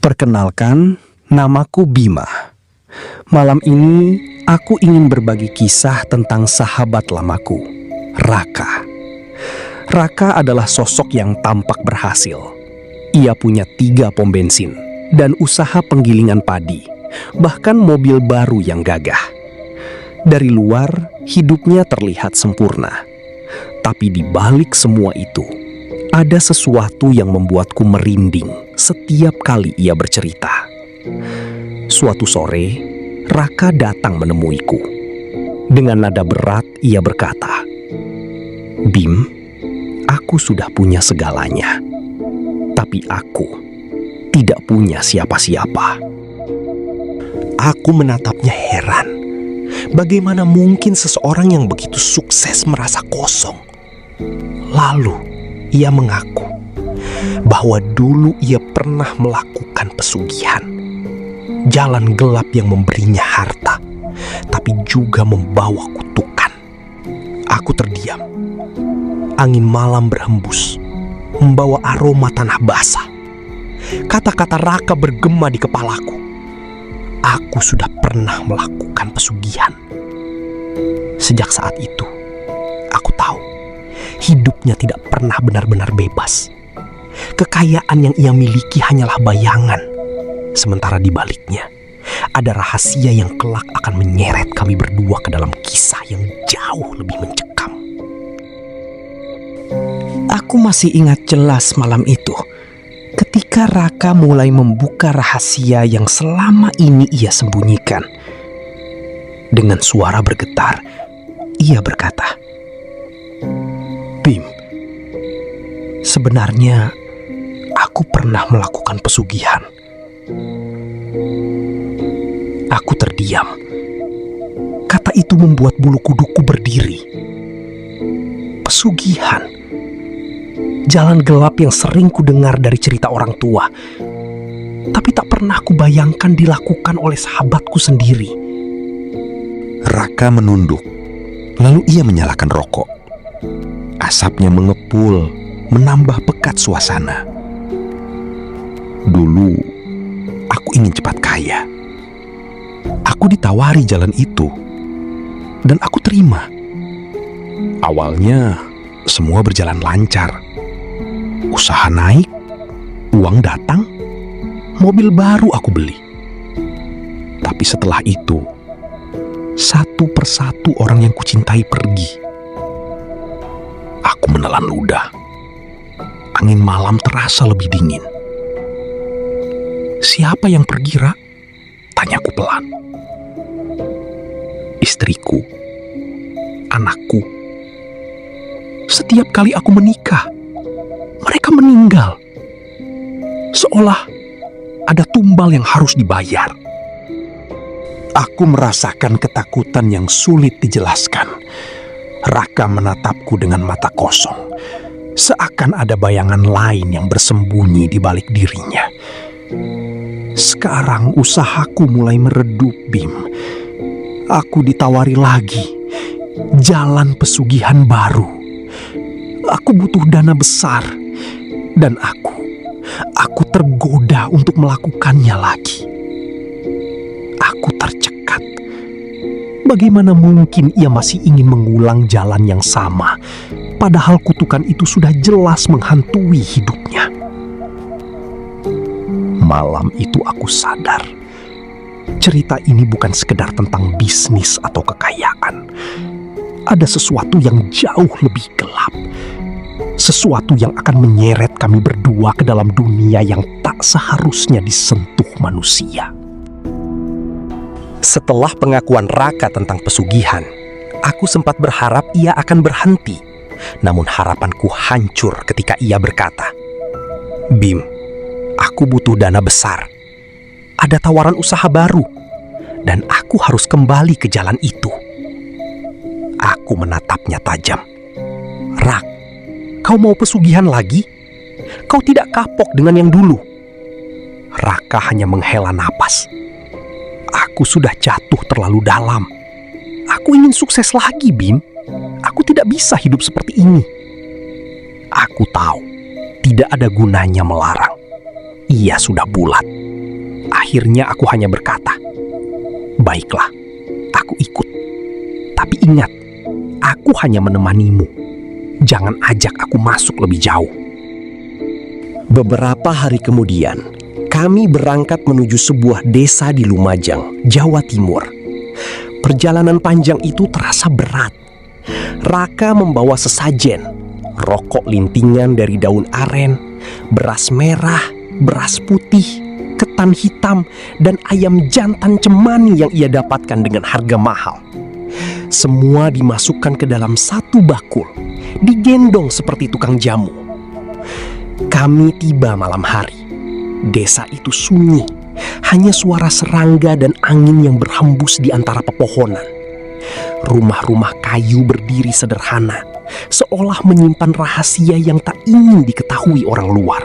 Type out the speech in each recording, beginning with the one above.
Perkenalkan, namaku Bima. Malam ini aku ingin berbagi kisah tentang sahabat lamaku, Raka. Raka adalah sosok yang tampak berhasil. Ia punya 3 pom bensin dan usaha penggilingan padi, bahkan mobil baru yang gagah. Dari luar, hidupnya terlihat sempurna. Tapi di balik semua itu, ada sesuatu yang membuatku merinding setiap kali ia bercerita. Suatu sore, Raka datang menemuiku. Dengan nada berat, ia berkata, "Bim, aku sudah punya segalanya. Tapi aku tidak punya siapa-siapa." Aku menatapnya heran. Bagaimana mungkin seseorang yang begitu sukses merasa kosong? Lalu, ia mengaku bahwa dulu ia pernah melakukan pesugihan. Jalan gelap yang memberinya harta, tapi juga membawa kutukan. Aku terdiam. Angin malam berhembus, membawa aroma tanah basah. Kata-kata Raka bergema di kepalaku. Aku sudah pernah melakukan pesugihan. Sejak saat itu, aku tahu hidupnya tidak pernah benar-benar bebas. Kekayaan yang ia miliki hanyalah bayangan. Sementara di baliknya, ada rahasia yang kelak akan menyeret kami berdua ke dalam kisah yang jauh lebih mencekam. Aku masih ingat jelas malam itu, ketika Raka mulai membuka rahasia yang selama ini ia sembunyikan. Dengan suara bergetar, ia berkata, "Bim, sebenarnya aku pernah melakukan pesugihan." Aku terdiam. Kata itu membuat bulu kuduku berdiri. Pesugihan. Jalan gelap yang sering kudengar dari cerita orang tua, tapi tak pernah kubayangkan dilakukan oleh sahabatku sendiri. Raka menunduk, lalu ia menyalakan rokok. Asapnya mengepul, menambah pekat suasana. Dulu, aku ingin cepat kaya. Aku ditawari jalan itu, dan aku terima. Awalnya, semua berjalan lancar. Usaha naik, uang datang, mobil baru aku beli. Tapi setelah itu, satu persatu orang yang kucintai pergi. Aku menelan ludah. Angin malam terasa lebih dingin. "Siapa yang pergi, Ra?" tanyaku pelan. "Istriku, anakku. Setiap kali aku menikah, mereka meninggal. Seolah ada tumbal yang harus dibayar." Aku merasakan ketakutan yang sulit dijelaskan. Raka menatapku dengan mata kosong, seakan ada bayangan lain yang bersembunyi di balik dirinya. "Sekarang usahaku mulai meredup, Bim. Aku ditawari lagi jalan pesugihan baru. Aku butuh dana besar, dan aku tergoda untuk melakukannya lagi." Aku tercekat. Bagaimana mungkin ia masih ingin mengulang jalan yang sama, padahal kutukan itu sudah jelas menghantui hidupnya. Malam itu aku sadar, cerita ini bukan sekedar tentang bisnis atau kekayaan. Ada sesuatu yang jauh lebih gelap. Sesuatu yang akan menyeret kami berdua ke dalam dunia yang tak seharusnya disentuh manusia. Setelah pengakuan Raka tentang pesugihan, aku sempat berharap ia akan berhenti. Namun harapanku hancur ketika ia berkata, "Bim, aku butuh dana besar. Ada tawaran usaha baru, dan aku harus kembali ke jalan itu." Aku menatapnya tajam. "Rak, kau mau pesugihan lagi? Kau tidak kapok dengan yang dulu?" Raka hanya menghela napas. "Aku sudah jatuh terlalu dalam. Aku ingin sukses lagi, Bim. Aku tidak bisa hidup seperti ini." tidak ada gunanya melarang. Ia sudah bulat. Akhirnya aku hanya berkata, "Baiklah, aku ikut. Tapi ingat, aku hanya menemanimu. Jangan ajak aku masuk lebih jauh." Beberapa hari kemudian, kami berangkat menuju sebuah desa di Lumajang, Jawa Timur. Perjalanan panjang itu terasa berat. Raka membawa sesajen, rokok lintingan dari daun aren, beras merah, beras putih, ketan hitam, dan ayam jantan cemani yang ia dapatkan dengan harga mahal. Semua dimasukkan ke dalam satu bakul, digendong seperti tukang jamu. Kami tiba malam hari. Desa itu sunyi, hanya suara serangga dan angin yang berhembus di antara pepohonan. Rumah-rumah kayu berdiri sederhana, seolah menyimpan rahasia yang tak ingin diketahui orang luar.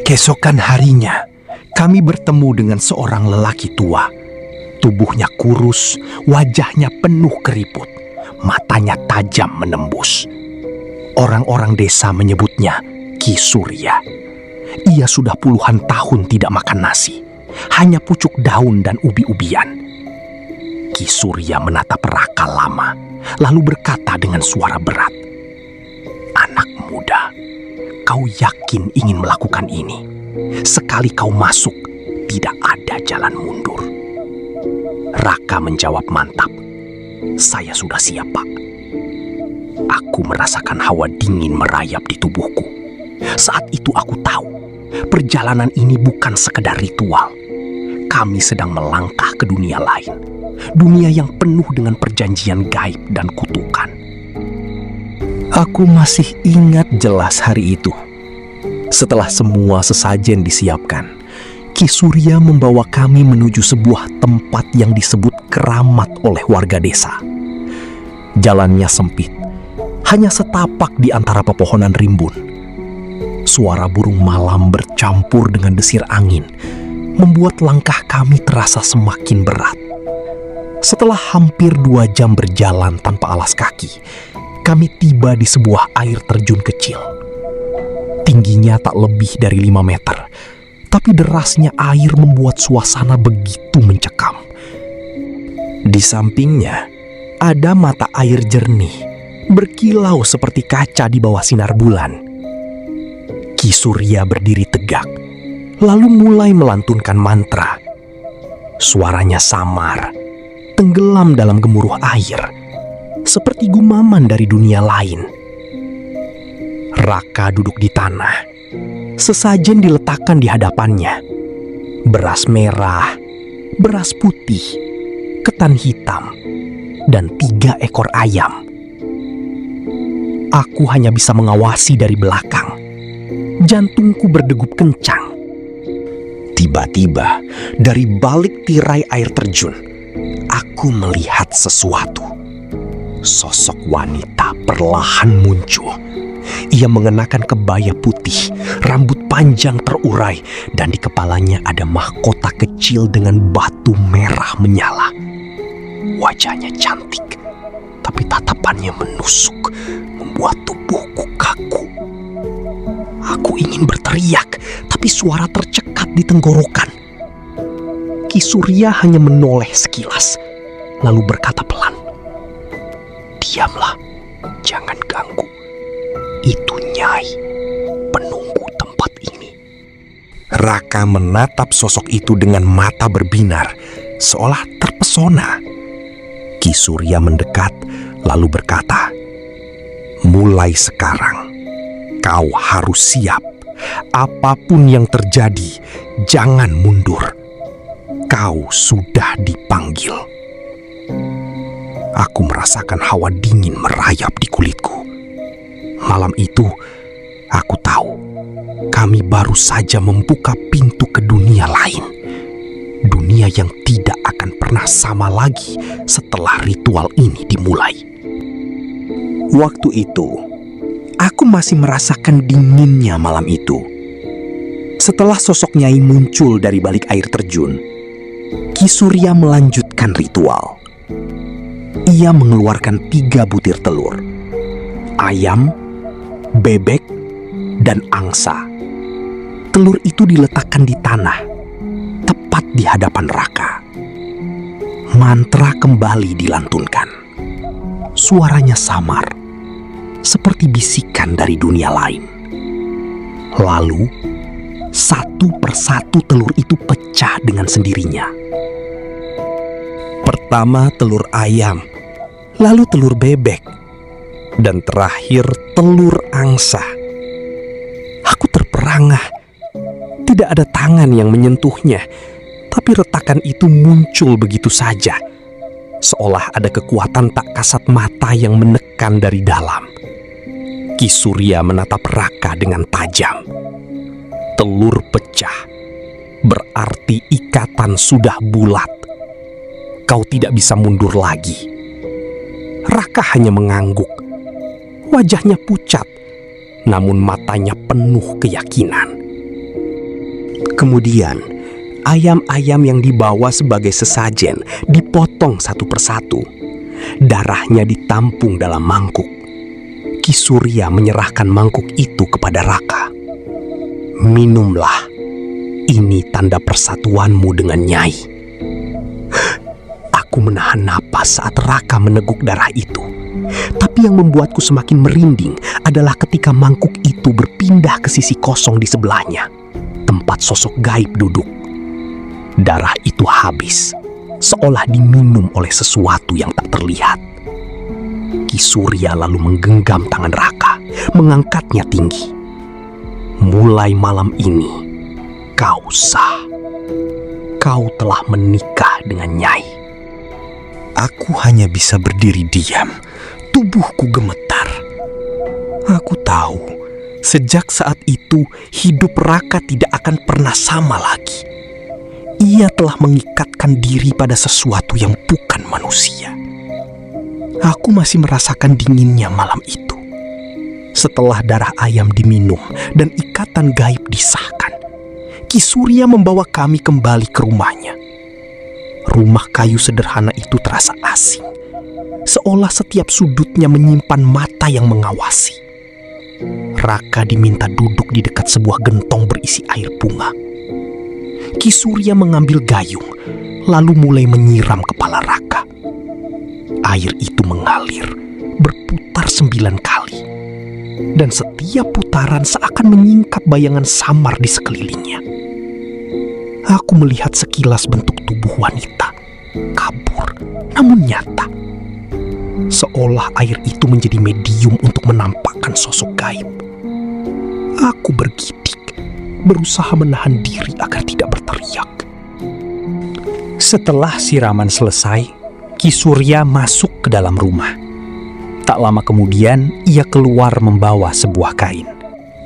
Keesokan harinya, kami bertemu dengan seorang lelaki tua. Tubuhnya kurus, wajahnya penuh keriput, matanya tajam menembus. Orang-orang desa menyebutnya Ki Surya. Ia sudah puluhan tahun tidak makan nasi, hanya pucuk daun dan ubi-ubian. Ki Surya menatap Raka lama, lalu berkata dengan suara berat, "Anak muda, kau yakin ingin melakukan ini? Sekali kau masuk, tidak ada jalan mundur." Raka menjawab mantap, "Saya sudah siap, Pak." Aku merasakan hawa dingin merayap di tubuhku. Saat itu aku tahu, perjalanan ini bukan sekedar ritual. Kami sedang melangkah ke dunia lain. Dunia yang penuh dengan perjanjian gaib dan kutukan. Aku masih ingat jelas hari itu. Setelah semua sesajen disiapkan, Ki Surya membawa kami menuju sebuah tempat yang disebut keramat oleh warga desa. Jalannya sempit, hanya setapak di antara pepohonan rimbun. Suara burung malam bercampur dengan desir angin membuat langkah kami terasa semakin berat. Setelah hampir 2 jam berjalan tanpa alas kaki, kami tiba di sebuah air terjun kecil. Tingginya tak lebih dari 5 meter, tapi derasnya air membuat suasana begitu mencekam. Di sampingnya ada mata air jernih, berkilau seperti kaca di bawah sinar bulan. Ki Surya berdiri tegak, lalu mulai melantunkan mantra. Suaranya samar, tenggelam dalam gemuruh air, seperti gumaman dari dunia lain. Raka duduk di tanah. Sesajen diletakkan di hadapannya. Beras merah, beras putih, ketan hitam, dan 3 ekor ayam. Aku hanya bisa mengawasi dari belakang. Jantungku berdegup kencang. Tiba-tiba, dari balik tirai air terjun, aku melihat sesuatu. Sosok wanita perlahan muncul. Ia mengenakan kebaya putih, rambut panjang terurai, dan di kepalanya ada mahkota kecil dengan batu merah menyala. Wajahnya cantik, tapi tatapannya menusuk, membuat tubuhku kaku. Aku ingin berteriak, tapi suara tercekat di tenggorokan. Ki Surya hanya menoleh sekilas, lalu berkata pelan, "Diamlah, jangan ganggu. Itu Nyai, penunggu tempat ini." Raka menatap sosok itu dengan mata berbinar, seolah terpesona. Ki Surya mendekat, lalu berkata, "Mulai sekarang, kau harus siap. Apapun yang terjadi, jangan mundur. Kau sudah dipanggil." Aku merasakan hawa dingin merayap di kulitku. Malam itu, aku tahu kami baru saja membuka pintu ke dunia lain. Dunia yang tidak akan pernah sama lagi setelah ritual ini dimulai. Waktu itu, aku masih merasakan dinginnya malam itu. Setelah sosok Nyai muncul dari balik air terjun, Ki Surya melanjutkan ritual. Ia mengeluarkan 3 butir telur, ayam, bebek, dan angsa. Telur itu diletakkan di tanah, tepat di hadapan Raka. Mantra kembali dilantunkan. Suaranya samar, seperti bisikan dari dunia lain. Lalu, satu persatu telur itu pecah dengan sendirinya. Pertama telur ayam, lalu telur bebek, dan terakhir telur angsa. Aku terperangah. Tidak ada tangan yang menyentuhnya, tapi retakan itu muncul begitu saja, seolah ada kekuatan tak kasat mata yang menekan dari dalam. Ki Surya menatap Raka dengan tajam. Telur pecah, berarti ikatan sudah bulat. Kau tidak bisa mundur lagi. Raka hanya mengangguk. Wajahnya pucat, namun matanya penuh keyakinan. Kemudian, ayam-ayam yang dibawa sebagai sesajen dipotong satu persatu. Darahnya ditampung dalam mangkuk. Ki Surya menyerahkan mangkuk itu kepada Raka. Minumlah, ini tanda persatuanmu dengan Nyai. Aku menahan napas saat Raka meneguk darah itu. Tapi yang membuatku semakin merinding adalah ketika mangkuk itu berpindah ke sisi kosong di sebelahnya, tempat sosok gaib duduk. Darah itu habis, seolah diminum oleh sesuatu yang tak terlihat. Ki Surya lalu menggenggam tangan Raka, mengangkatnya tinggi. Mulai malam ini, kau sah. Kau telah menikah dengan Nyai. Aku hanya bisa berdiri diam. Tubuhku gemetar. Aku tahu, sejak saat itu hidup Raka tidak akan pernah sama lagi. Ia telah mengikatkan diri pada sesuatu yang bukan manusia. Aku masih merasakan dinginnya malam itu. Setelah darah ayam diminum dan ikatan gaib disahkan, Ki Surya membawa kami kembali ke rumahnya. Rumah kayu sederhana itu terasa asing, seolah setiap sudutnya menyimpan mata yang mengawasi. Raka diminta duduk di dekat sebuah gentong berisi air bunga. Ki Surya mengambil gayung, lalu mulai menyiram kepala Raka. Air itu mengalir, berputar 9 kali. Dan setiap putaran seakan menyingkap bayangan samar di sekelilingnya. Aku melihat sekilas bentuk tubuh wanita, kabur, namun nyata. Seolah air itu menjadi medium untuk menampakkan sosok gaib. Aku bergidik, berusaha menahan diri agar tidak berteriak. Setelah siraman selesai, Ki Surya masuk ke dalam rumah. Tak lama kemudian, ia keluar membawa sebuah kain.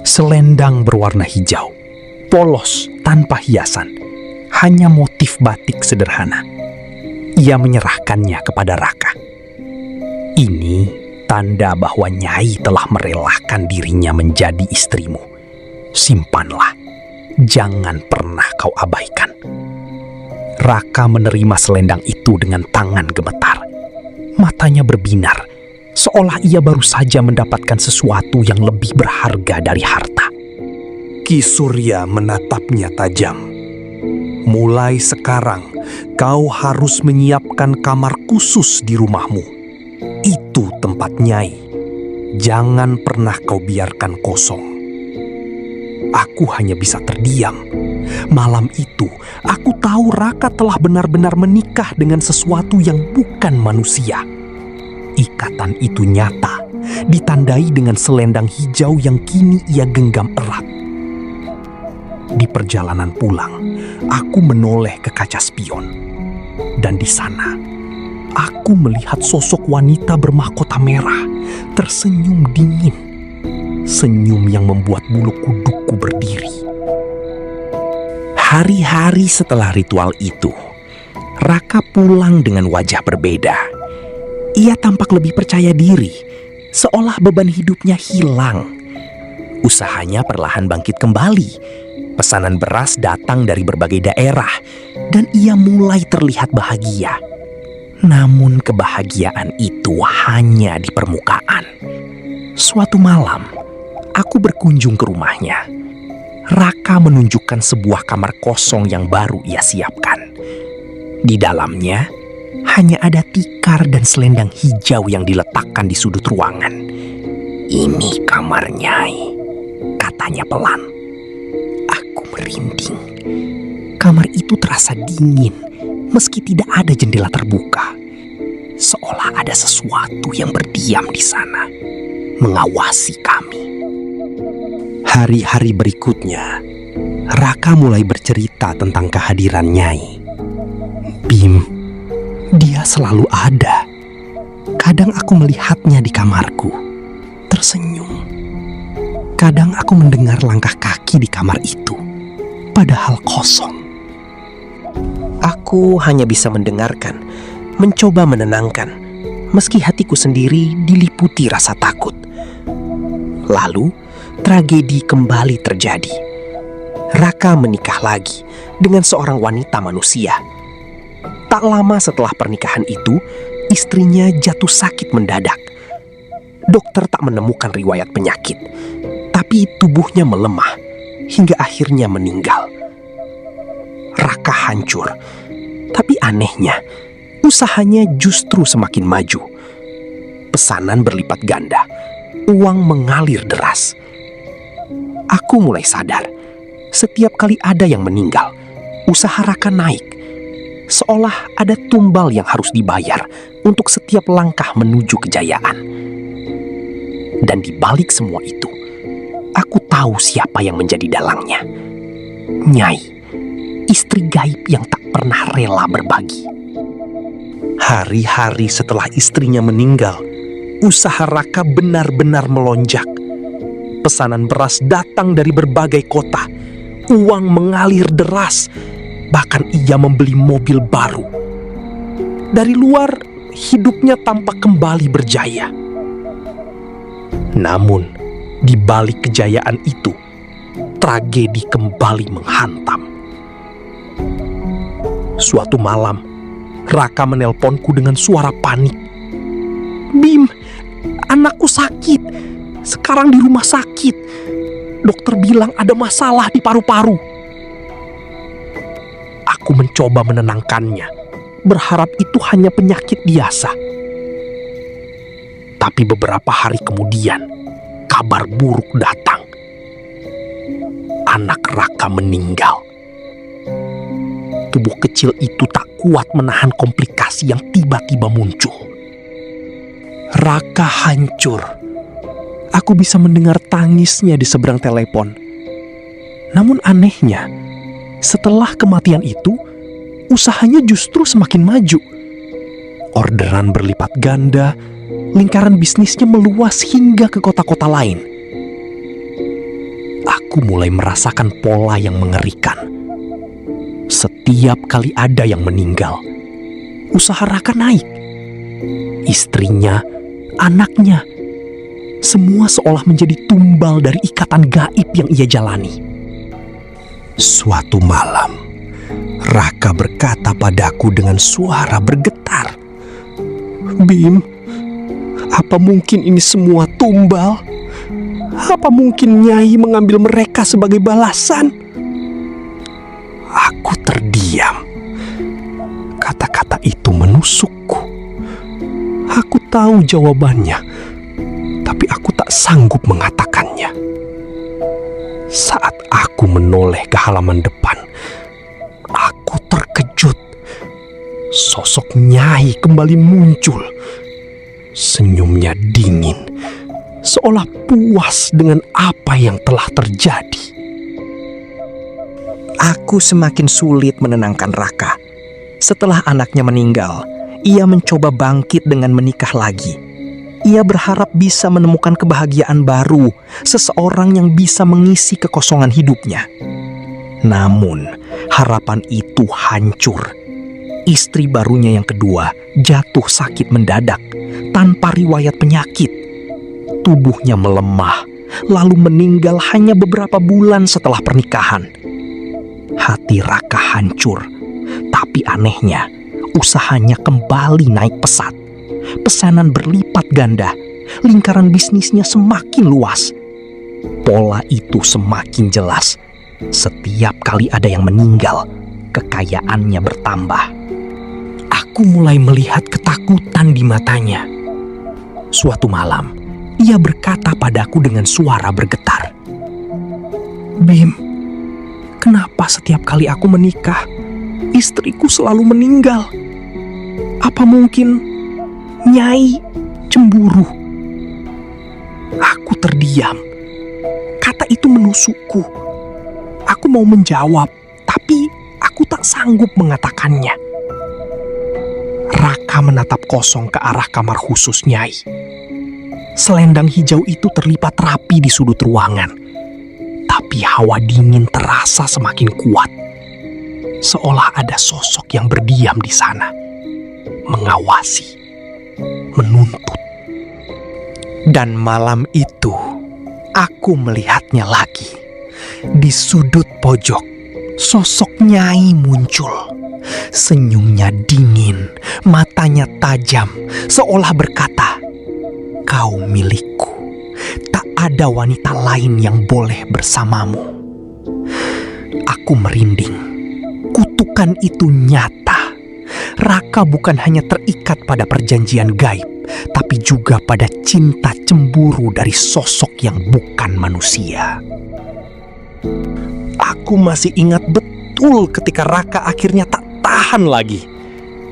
Selendang berwarna hijau, polos tanpa hiasan, hanya motif batik sederhana. Ia menyerahkannya kepada Raka. Ini tanda bahwa Nyai telah merelakan dirinya menjadi istrimu. Simpanlah, jangan pernah kau abaikan. Raka menerima selendang itu dengan tangan gemetar. Matanya berbinar, seolah ia baru saja mendapatkan sesuatu yang lebih berharga dari harta. Ki Surya menatapnya tajam. Mulai sekarang, kau harus menyiapkan kamar khusus di rumahmu. Itu tempat Nyai. Jangan pernah kau biarkan kosong. Aku hanya bisa terdiam. Malam itu, aku tahu Raka telah benar-benar menikah dengan sesuatu yang bukan manusia. Ikatan itu nyata, ditandai dengan selendang hijau yang kini ia genggam erat. Di perjalanan pulang, aku menoleh ke kaca spion. Dan di sana, aku melihat sosok wanita bermahkota merah, tersenyum dingin. Senyum yang membuat bulu kudukku berdiri. Hari-hari setelah ritual itu, Raka pulang dengan wajah berbeda. Ia tampak lebih percaya diri, seolah beban hidupnya hilang. Usahanya perlahan bangkit kembali. Pesanan beras datang dari berbagai daerah, dan ia mulai terlihat bahagia. Namun kebahagiaan itu hanya di permukaan. Suatu malam, Aku berkunjung ke rumahnya. Raka menunjukkan sebuah kamar kosong yang baru ia siapkan. Di dalamnya hanya ada tikar dan selendang hijau yang diletakkan di sudut ruangan. "Ini kamar Nyai," katanya pelan. Aku merinding. Kamar itu terasa dingin meski tidak ada jendela terbuka. Seolah ada sesuatu yang berdiam di sana, mengawasi kami. Hari-hari berikutnya, Raka mulai bercerita tentang kehadiran Nyai. "Bim, dia selalu ada. Kadang aku melihatnya di kamarku, tersenyum. Kadang aku mendengar langkah kaki di kamar itu, padahal kosong." Aku hanya bisa mendengarkan, mencoba menenangkan, meski hatiku sendiri diliputi rasa takut. Lalu, tragedi kembali terjadi. Raka menikah lagi dengan seorang wanita manusia. Tak lama setelah pernikahan itu, istrinya jatuh sakit mendadak. Dokter tak menemukan riwayat penyakit, tapi tubuhnya melemah hingga akhirnya meninggal. Raka hancur, tapi anehnya, usahanya justru semakin maju. Pesanan berlipat ganda, uang mengalir deras. Aku mulai sadar, setiap kali ada yang meninggal, usaha Raka naik. Seolah ada tumbal yang harus dibayar untuk setiap langkah menuju kejayaan. Dan di balik semua itu, aku tahu siapa yang menjadi dalangnya. Nyai, istri gaib yang tak pernah rela berbagi. Hari-hari setelah istrinya meninggal, usaha Raka benar-benar melonjak. Pesanan beras datang dari berbagai kota. Uang mengalir deras. Bahkan ia membeli mobil baru. Dari luar, hidupnya tampak kembali berjaya. Namun, di balik kejayaan itu, tragedi kembali menghantam. Suatu malam, Raka menelponku dengan suara panik. "Bim, anakku sakit. Sekarang di rumah sakit. Dokter bilang ada masalah di paru-paru." Aku mencoba menenangkannya, berharap itu hanya penyakit biasa. Tapi beberapa hari kemudian, kabar buruk datang. Anak Raka meninggal. Tubuh kecil itu tak kuat menahan komplikasi yang tiba-tiba muncul. Raka hancur. Aku bisa mendengar tangisnya di seberang telepon. Namun anehnya, setelah kematian itu, usahanya justru semakin maju. Orderan berlipat ganda, lingkaran bisnisnya meluas hingga ke kota-kota lain. Aku mulai merasakan pola yang mengerikan. Setiap kali ada yang meninggal, usaha Raka naik. Istrinya, anaknya, semua seolah menjadi tumbal dari ikatan gaib yang ia jalani. Suatu malam, Raka berkata padaku dengan suara bergetar, "Bim, apa mungkin ini semua tumbal? Apa mungkin Nyai mengambil mereka sebagai balasan?" Aku terdiam. Kata-kata itu menusukku. Aku tahu jawabannya, tapi aku tak sanggup mengatakannya. Saat aku menoleh ke halaman depan, aku terkejut. Sosok Nyai kembali muncul. Senyumnya dingin, seolah puas dengan apa yang telah terjadi. Aku semakin sulit menenangkan Raka. Setelah anaknya meninggal, ia mencoba bangkit dengan menikah lagi. Ia berharap bisa menemukan kebahagiaan baru, seseorang yang bisa mengisi kekosongan hidupnya. Namun, harapan itu hancur. Istri barunya yang kedua jatuh sakit mendadak, tanpa riwayat penyakit. Tubuhnya melemah, lalu meninggal hanya beberapa bulan setelah pernikahan. Hati Raka hancur, tapi anehnya, usahanya kembali naik pesat. Pesanan berlipat ganda, lingkaran bisnisnya semakin luas. Pola itu semakin jelas. Setiap kali ada yang meninggal, kekayaannya bertambah. Aku mulai melihat ketakutan di matanya. Suatu malam, ia berkata padaku dengan suara bergetar, "Bim, kenapa setiap kali aku menikah, istriku selalu meninggal? Apa mungkin Nyai cemburu?" Aku terdiam. Kata itu menusukku. Aku mau menjawab, tapi aku tak sanggup mengatakannya. Raka menatap kosong ke arah kamar khusus Nyai. Selendang hijau itu terlipat rapi di sudut ruangan. Tapi hawa dingin terasa semakin kuat. Seolah ada sosok yang berdiam di sana. Mengawasi. Menuntut. Dan malam itu, aku melihatnya lagi. Di sudut pojok, sosok Nyai muncul. Senyumnya dingin, matanya tajam, seolah berkata, "Kau milikku. Tak ada wanita lain yang boleh bersamamu." Aku merinding. Kutukan itu nyata. Raka bukan hanya terikat pada perjanjian gaib, tapi juga pada cinta cemburu dari sosok yang bukan manusia. Aku masih ingat betul ketika Raka akhirnya tak tahan lagi.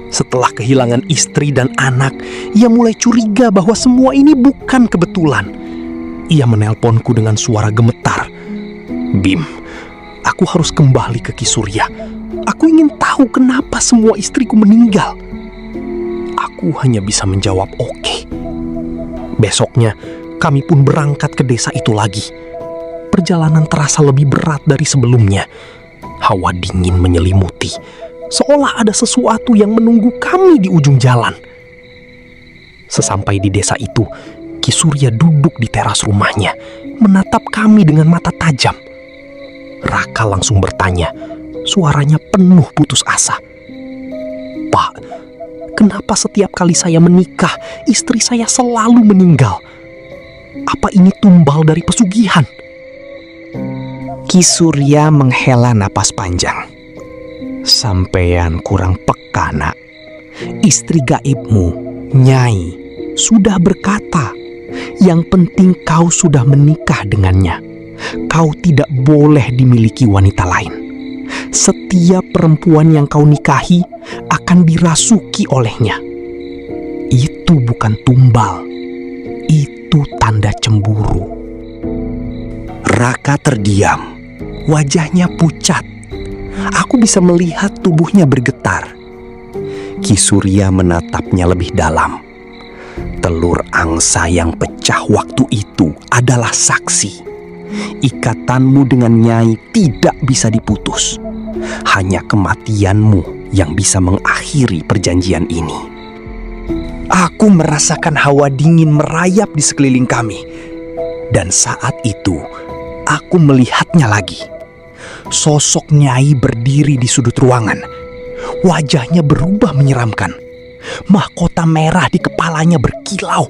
Setelah kehilangan istri dan anak, ia mulai curiga bahwa semua ini bukan kebetulan. Ia menelponku dengan suara gemetar. "Bim, aku harus kembali ke Kisurya. Aku ingin tahu kenapa semua istriku meninggal." Aku hanya bisa menjawab oke. Besoknya, kami pun berangkat ke desa itu lagi. Perjalanan terasa lebih berat dari sebelumnya. Hawa dingin menyelimuti, seolah ada sesuatu yang menunggu kami di ujung jalan. Sesampai di desa itu, Kisurya duduk di teras rumahnya, menatap kami dengan mata tajam. Raka langsung bertanya, suaranya penuh putus asa. "Pak, kenapa setiap kali saya menikah, istri saya selalu meninggal? Apa ini tumbal dari pesugihan?" Kisurya menghela napas panjang. "Sampean kurang peka, nak. Istri gaibmu, Nyai, sudah berkata, yang penting kau sudah menikah dengannya. Kau tidak boleh dimiliki wanita lain. Setiap perempuan yang kau nikahi akan dirasuki olehnya. Itu bukan tumbal. Itu tanda cemburu." Raka terdiam. Wajahnya pucat. Aku bisa melihat tubuhnya bergetar. Kisurya menatapnya lebih dalam. Telur angsa yang pecah waktu itu adalah saksi. Ikatanmu dengan Nyai tidak bisa diputus. Hanya kematianmu yang bisa mengakhiri perjanjian ini. Aku merasakan hawa dingin merayap di sekeliling kami. Dan saat itu, aku melihatnya lagi. Sosok Nyai berdiri di sudut ruangan. Wajahnya berubah menyeramkan. Mahkota merah di kepalanya berkilau.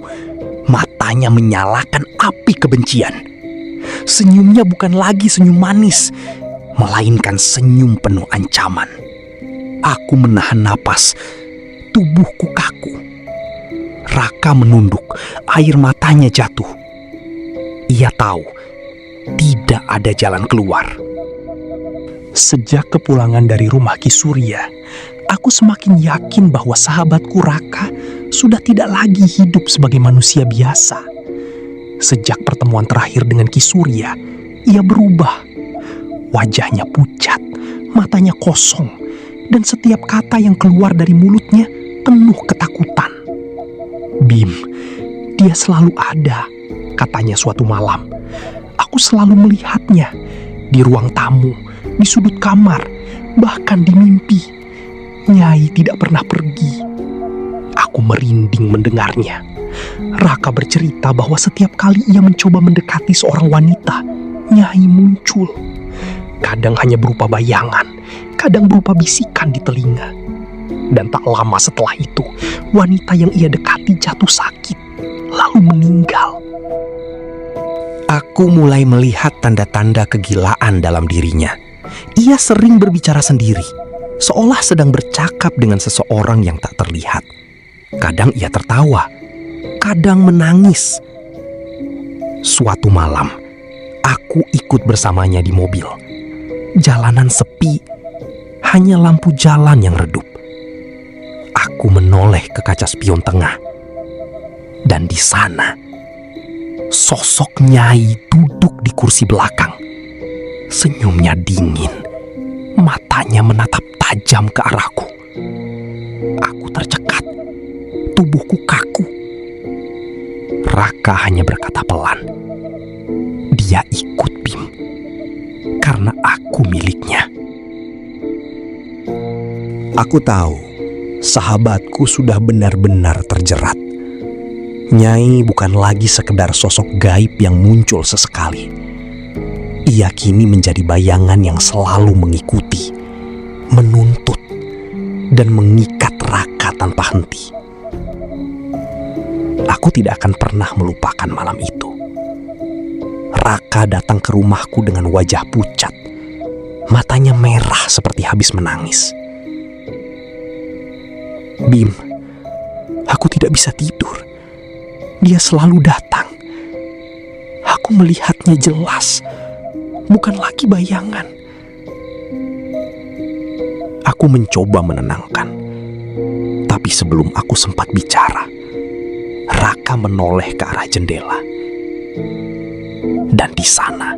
Matanya menyalakan api kebencian. Senyumnya bukan lagi senyum manis, melainkan senyum penuh ancaman. Aku menahan napas. Tubuhku kaku. Raka menunduk. Air matanya jatuh. Ia tahu tidak ada jalan keluar. Sejak kepulangan dari rumah Kisurya, aku semakin yakin bahwa sahabatku Raka sudah tidak lagi hidup sebagai manusia biasa. Sejak pertemuan terakhir dengan Kisurya, ia berubah. Wajahnya pucat, matanya kosong, dan setiap kata yang keluar dari mulutnya penuh ketakutan. "Bim, dia selalu ada," katanya suatu malam. "Aku selalu melihatnya di ruang tamu, di sudut kamar, bahkan di mimpi. Nyai tidak pernah pergi." Aku merinding mendengarnya. Raka bercerita bahwa setiap kali ia mencoba mendekati seorang wanita, Nyai muncul. Kadang hanya berupa bayangan, kadang berupa bisikan di telinga. Dan tak lama setelah itu, wanita yang ia dekati jatuh sakit, lalu meninggal. Aku mulai melihat tanda-tanda kegilaan dalam dirinya. Ia sering berbicara sendiri, seolah sedang bercakap dengan seseorang yang tak terlihat. Kadang ia tertawa, kadang menangis. Suatu malam, aku ikut bersamanya di mobil. Jalanan sepi, hanya lampu jalan yang redup. Aku menoleh ke kaca spion tengah. Dan di sana, sosok Nyai duduk di kursi belakang. Senyumnya dingin, matanya menatap tajam ke arahku. Aku tercekat, tubuhku kaku. Raka hanya berkata pelan, "Dia ikut, Bim, karena aku miliknya." Aku tahu, sahabatku sudah benar-benar terjerat. Nyai bukan lagi sekedar sosok gaib yang muncul sesekali. Ia kini menjadi bayangan yang selalu mengikuti, menuntut, dan mengikat Raka tanpa henti. Aku tidak akan pernah melupakan malam itu. Raka datang ke rumahku dengan wajah pucat. Matanya merah seperti habis menangis. "Bim, aku tidak bisa tidur. Dia selalu datang. Aku melihatnya jelas, bukan lagi bayangan." Aku mencoba menenangkan. Tapi sebelum aku sempat bicara, Raka menoleh ke arah jendela. Dan di sana,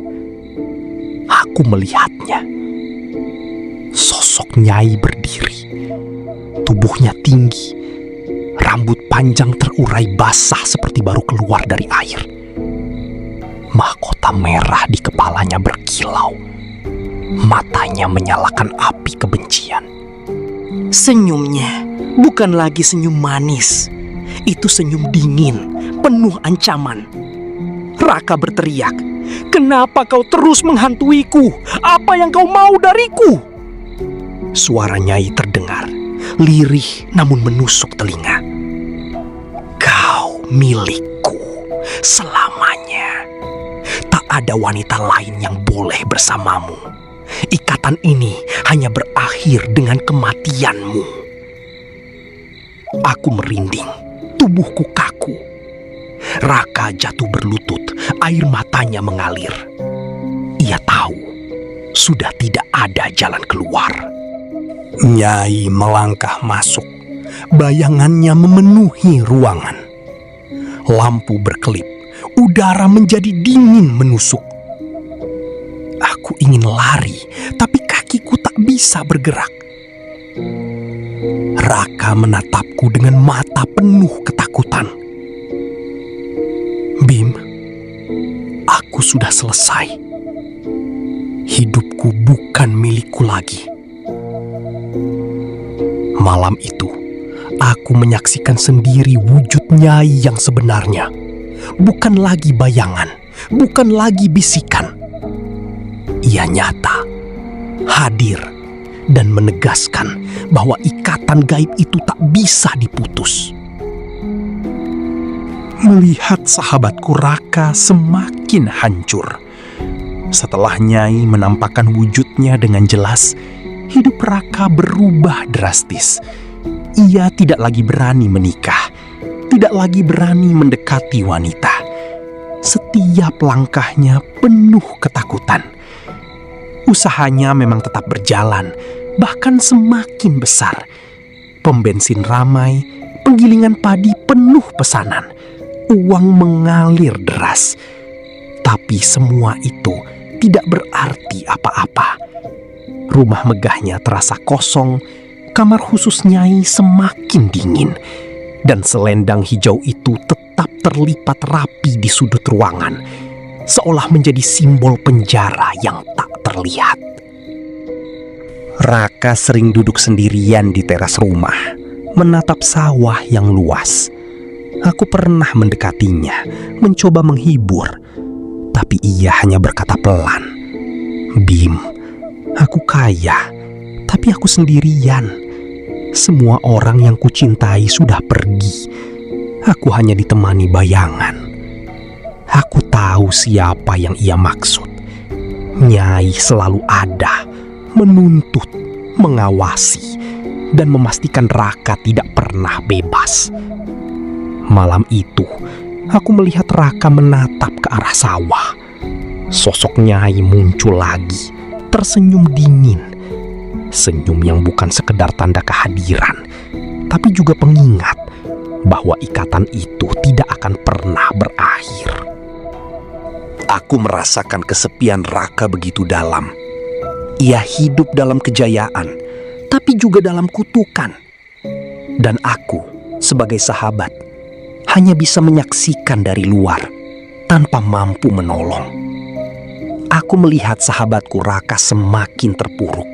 aku melihatnya. Sosok Nyai berdiri. Tubuhnya tinggi. Rambut panjang terurai basah seperti baru keluar dari air. Mahkota merah di kepalanya berkilau. Matanya menyalakan api kebencian. Senyumnya bukan lagi senyum manis. Itu senyum dingin, penuh ancaman. Raka berteriak, "Kenapa kau terus menghantuiku? Apa yang kau mau dariku?" Suara Nyai terdengar, lirih namun menusuk telinga. "Kau milikku selamanya. Tak ada wanita lain yang boleh bersamamu. Ikatan ini hanya berakhir dengan kematianmu." Aku merinding, tubuhku kaku. Raka jatuh berlutut, air matanya mengalir. Ia tahu sudah tidak ada jalan keluar. Nyai melangkah masuk. Bayangannya memenuhi ruangan. Lampu berkelip, udara menjadi dingin menusuk. Aku ingin lari, tapi kakiku tak bisa bergerak. Raka menatapku dengan mata penuh ketakutan. "Bim, aku sudah selesai. Hidupku bukan milikku lagi." Malam itu, aku menyaksikan sendiri wujud Nyai yang sebenarnya. Bukan lagi bayangan, bukan lagi bisikan. Ia nyata, hadir, dan menegaskan bahwa ikatan gaib itu tak bisa diputus. Melihat sahabatku Raka semakin hancur. Setelah Nyai menampakkan wujudnya dengan jelas, hidup Raka berubah drastis. Ia tidak lagi berani menikah, tidak lagi berani mendekati wanita. Setiap langkahnya penuh ketakutan. Usahanya memang tetap berjalan, bahkan semakin besar. Pom bensin ramai, penggilingan padi penuh pesanan. Uang mengalir deras. Tapi semua itu tidak berarti apa-apa. Rumah megahnya terasa kosong, kamar khusus Nyai semakin dingin, dan selendang hijau itu tetap terlipat rapi di sudut ruangan, seolah menjadi simbol penjara yang tak terlihat. Raka sering duduk sendirian di teras rumah, menatap sawah yang luas. Aku pernah mendekatinya, mencoba menghibur, tapi ia hanya berkata pelan, "Bim, aku kaya, tapi aku sendirian. Semua orang yang kucintai sudah pergi. Aku hanya ditemani bayangan. Aku tahu tahu siapa yang ia maksud. Nyai selalu ada, menuntut, mengawasi, dan memastikan Raka tidak pernah bebas. Malam itu, aku melihat Raka menatap ke arah sawah. Sosok Nyai muncul lagi, tersenyum dingin. Senyum yang bukan sekedar tanda kehadiran, tapi juga pengingat bahwa ikatan itu tidak akan pernah berakhir. Aku merasakan kesepian Raka begitu dalam. Ia hidup dalam kejayaan, tapi juga dalam kutukan. Dan aku, sebagai sahabat, hanya bisa menyaksikan dari luar, tanpa mampu menolong. Aku melihat sahabatku Raka semakin terpuruk.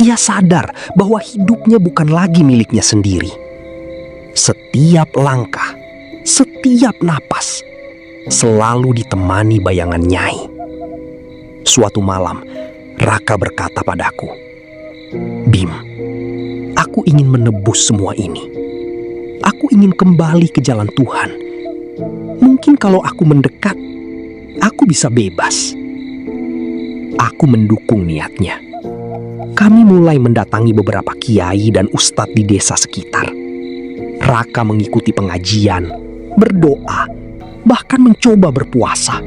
Ia sadar bahwa hidupnya bukan lagi miliknya sendiri. Setiap langkah, setiap napas, selalu ditemani bayangan Nyai. Suatu malam, Raka berkata padaku, "Bim, aku ingin menebus semua ini. Aku ingin kembali ke jalan Tuhan. Mungkin kalau aku mendekat, aku bisa bebas." Aku mendukung niatnya. Kami mulai mendatangi beberapa kiai dan ustadz di desa sekitar. Raka mengikuti pengajian, berdoa, bahkan mencoba berpuasa.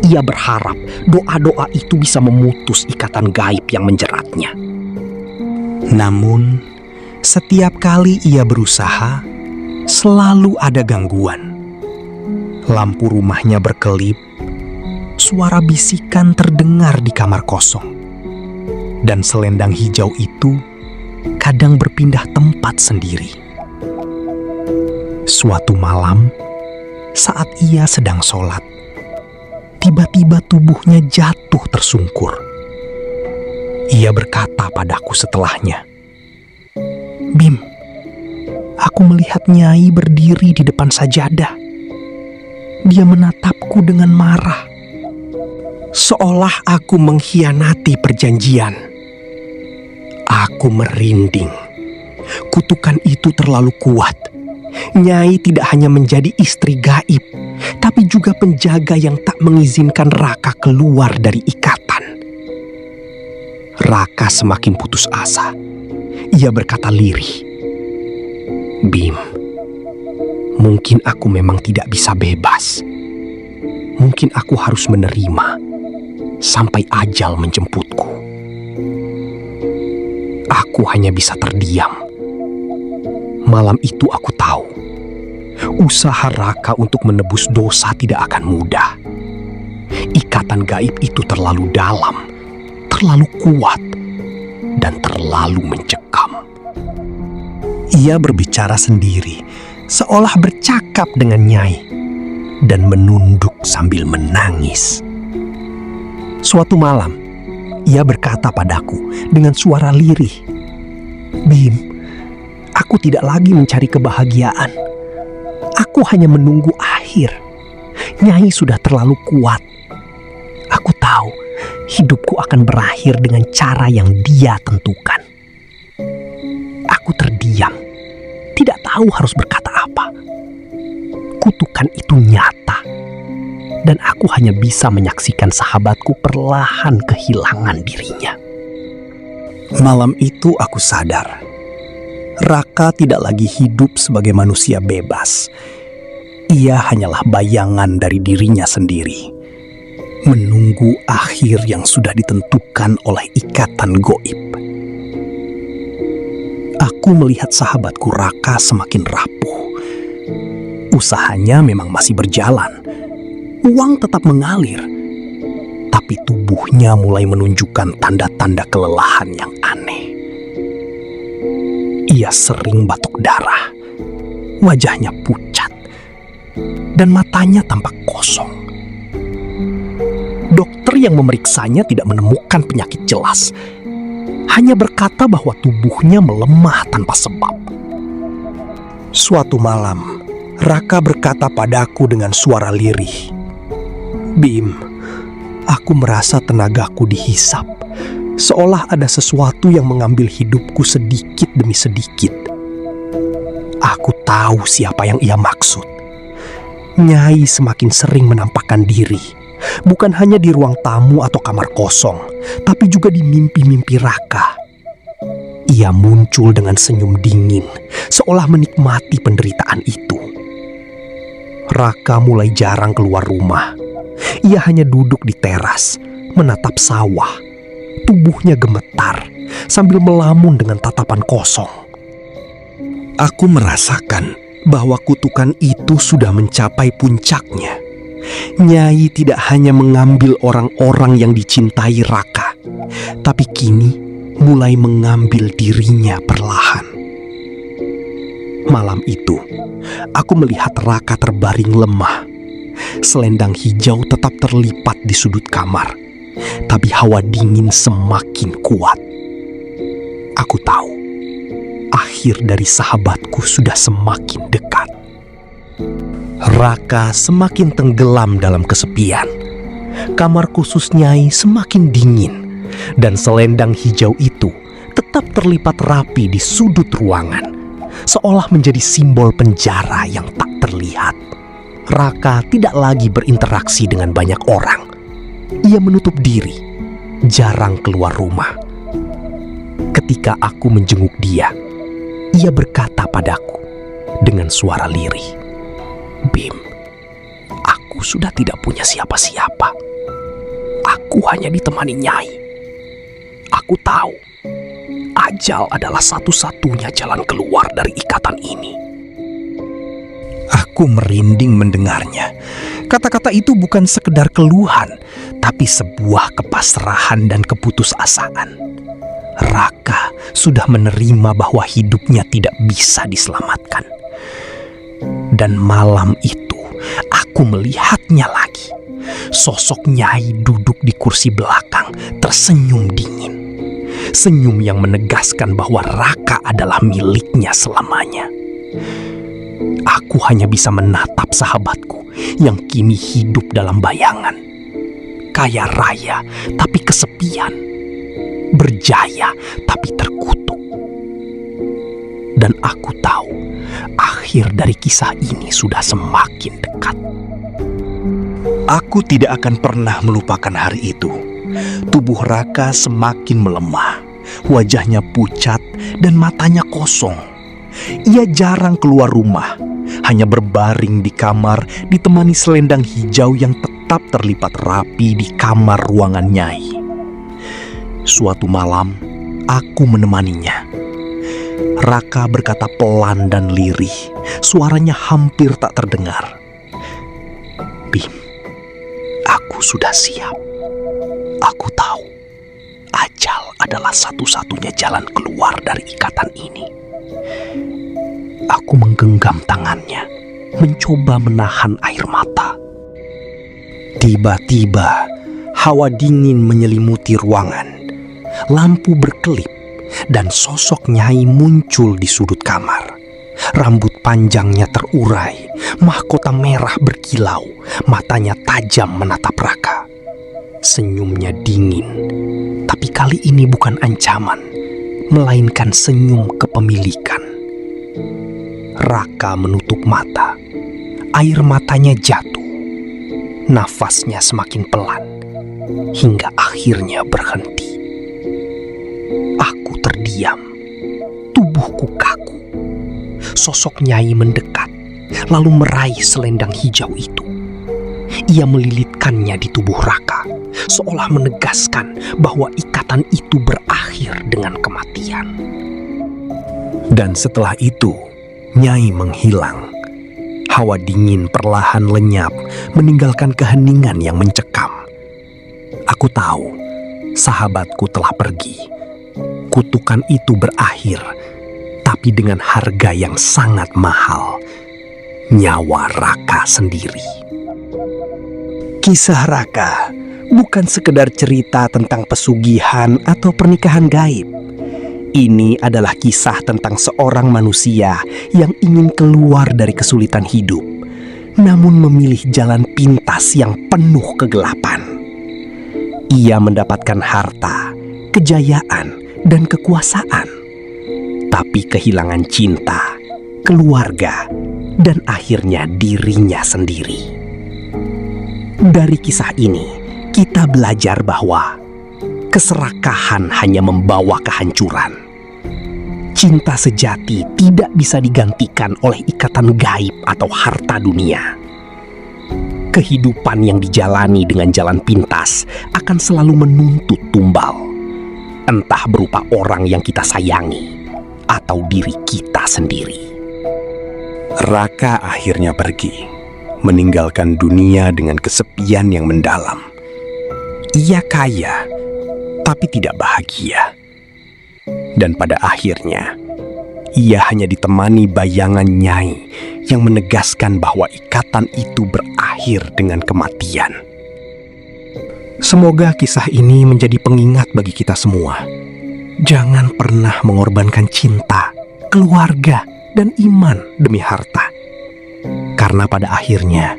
Ia berharap doa-doa itu bisa memutus ikatan gaib yang menjeratnya. Namun, setiap kali ia berusaha, selalu ada gangguan. Lampu rumahnya berkelip, suara bisikan terdengar di kamar kosong. Dan selendang hijau itu kadang berpindah tempat sendiri. Suatu malam, saat ia sedang sholat, tiba-tiba tubuhnya jatuh tersungkur. Ia berkata padaku setelahnya, "Bim, aku melihat Nyai berdiri di depan sajadah. Dia menatapku dengan marah, seolah aku mengkhianati perjanjian." Aku merinding. Kutukan itu terlalu kuat. Nyai tidak hanya menjadi istri gaib, tapi juga penjaga yang tak mengizinkan Raka keluar dari ikatan. Raka semakin putus asa. Ia berkata lirih, "Bim, mungkin aku memang tidak bisa bebas. Mungkin aku harus menerima sampai ajal menjemputku." Aku hanya bisa terdiam. Malam itu aku tahu, usaha Raka untuk menebus dosa tidak akan mudah. Ikatan gaib itu terlalu dalam, terlalu kuat, dan terlalu mencekam. Ia berbicara sendiri, seolah bercakap dengan Nyai, dan menunduk sambil menangis. Suatu malam, ia berkata padaku dengan suara lirih, "Bim, aku tidak lagi mencari kebahagiaan. Aku hanya menunggu akhir. Nyai sudah terlalu kuat. Aku tahu hidupku akan berakhir dengan cara yang dia tentukan." Aku terdiam, tidak tahu harus berkata apa. Kutukan itu nyata, dan aku hanya bisa menyaksikan sahabatku perlahan kehilangan dirinya. Malam itu aku sadar, Raka tidak lagi hidup sebagai manusia bebas. Ia hanyalah bayangan dari dirinya sendiri, menunggu akhir yang sudah ditentukan oleh ikatan goib. Aku melihat sahabatku Raka semakin rapuh. Usahanya memang masih berjalan. Uang tetap mengalir, tapi tubuhnya mulai menunjukkan tanda-tanda kelelahan yang aneh. Ia sering batuk darah, wajahnya pucat, dan matanya tampak kosong. Dokter yang memeriksanya tidak menemukan penyakit jelas, hanya berkata bahwa tubuhnya melemah tanpa sebab. Suatu malam, Raka berkata padaku dengan suara lirih, "Bim, aku merasa tenagaku dihisap, seolah ada sesuatu yang mengambil hidupku sedikit demi sedikit. Aku tahu siapa yang ia maksud. Nyai semakin sering menampakkan diri, bukan hanya di ruang tamu atau kamar kosong, tapi juga di mimpi-mimpi Raka. Ia muncul dengan senyum dingin, seolah menikmati penderitaan itu. Raka mulai jarang keluar rumah. Ia hanya duduk di teras, menatap sawah. Tubuhnya gemetar, sambil melamun dengan tatapan kosong. Aku merasakan bahwa kutukan itu sudah mencapai puncaknya. Nyai tidak hanya mengambil orang-orang yang dicintai Raka, tapi kini mulai mengambil dirinya perlahan. Malam itu, aku melihat Raka terbaring lemah. Selendang hijau tetap terlipat di sudut kamar, tapi hawa dingin semakin kuat. Aku tahu, akhir dari sahabatku sudah semakin dekat. Raka semakin tenggelam dalam kesepian. Kamar khusus Nyai semakin dingin, dan selendang hijau itu tetap terlipat rapi di sudut ruangan, seolah menjadi simbol penjara yang tak terlihat. Raka tidak lagi berinteraksi dengan banyak orang. Ia menutup diri, jarang keluar rumah. Ketika aku menjenguk dia, ia berkata padaku dengan suara lirih, "Bim, aku sudah tidak punya siapa-siapa. Aku hanya ditemani Nyai. Aku tahu, ajal adalah satu-satunya jalan keluar dari ikatan ini." Aku merinding mendengarnya. Kata-kata itu bukan sekedar keluhan, tapi sebuah kepasrahan dan keputusasaan. Raka sudah menerima bahwa hidupnya tidak bisa diselamatkan. Dan malam itu, aku melihatnya lagi. Sosok Nyai duduk di kursi belakang, tersenyum dingin. Senyum yang menegaskan bahwa Raka adalah miliknya selamanya. Aku hanya bisa menatap sahabatku yang kini hidup dalam bayangan. Kaya raya tapi kesepian. Berjaya tapi terkutuk. Dan aku tahu akhir dari kisah ini sudah semakin dekat. Aku tidak akan pernah melupakan hari itu. Tubuh Raka semakin melemah. Wajahnya pucat dan matanya kosong. Ia jarang keluar rumah, hanya berbaring di kamar ditemani selendang hijau yang tetap terlipat rapi di kamar ruangan Nyai. Suatu malam, aku menemaninya. Raka berkata pelan dan lirih, suaranya hampir tak terdengar. "Bim, aku sudah siap. Aku tahu, ajal adalah satu-satunya jalan keluar dari ikatan ini." Aku menggenggam tangannya, mencoba menahan air mata. Tiba-tiba, hawa dingin menyelimuti ruangan. Lampu berkelip, dan sosok Nyai muncul di sudut kamar. Rambut panjangnya terurai, mahkota merah berkilau, matanya tajam menatap Raka. Senyumnya dingin, tapi kali ini bukan ancaman, melainkan senyum kepemilikan. Raka menutup mata. Air matanya jatuh. Nafasnya semakin pelan, hingga akhirnya berhenti. Aku terdiam. Tubuhku kaku. Sosok Nyai mendekat, lalu meraih selendang hijau itu. Ia melilitkannya di tubuh Raka, seolah menegaskan bahwa ikatan itu berakhir dengan kematian. Dan setelah itu, Nyai menghilang. Hawa dingin perlahan lenyap, meninggalkan keheningan yang mencekam. Aku tahu, sahabatku telah pergi. Kutukan itu berakhir, tapi dengan harga yang sangat mahal. Nyawa Raka sendiri. Kisah Raka bukan sekedar cerita tentang pesugihan atau pernikahan gaib. Ini adalah kisah tentang seorang manusia yang ingin keluar dari kesulitan hidup, namun memilih jalan pintas yang penuh kegelapan. Ia mendapatkan harta, kejayaan, dan kekuasaan, tapi kehilangan cinta, keluarga, dan akhirnya dirinya sendiri. Dari kisah ini, kita belajar bahwa keserakahan hanya membawa kehancuran. Cinta sejati tidak bisa digantikan oleh ikatan gaib atau harta dunia. Kehidupan yang dijalani dengan jalan pintas akan selalu menuntut tumbal, entah berupa orang yang kita sayangi atau diri kita sendiri. Raka akhirnya pergi, meninggalkan dunia dengan kesepian yang mendalam. Ia kaya, tapi tidak bahagia. Dan pada akhirnya, ia hanya ditemani bayangan Nyai yang menegaskan bahwa ikatan itu berakhir dengan kematian. Semoga kisah ini menjadi pengingat bagi kita semua. Jangan pernah mengorbankan cinta, keluarga, dan iman demi harta. Karena pada akhirnya,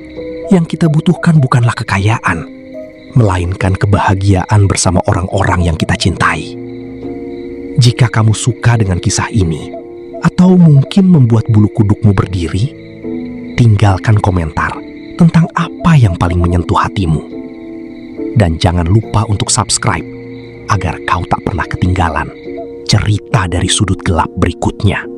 yang kita butuhkan bukanlah kekayaan, melainkan kebahagiaan bersama orang-orang yang kita cintai. Jika kamu suka dengan kisah ini, atau mungkin membuat bulu kudukmu berdiri, tinggalkan komentar tentang apa yang paling menyentuh hatimu. Dan jangan lupa untuk subscribe, agar kau tak pernah ketinggalan cerita dari sudut gelap berikutnya.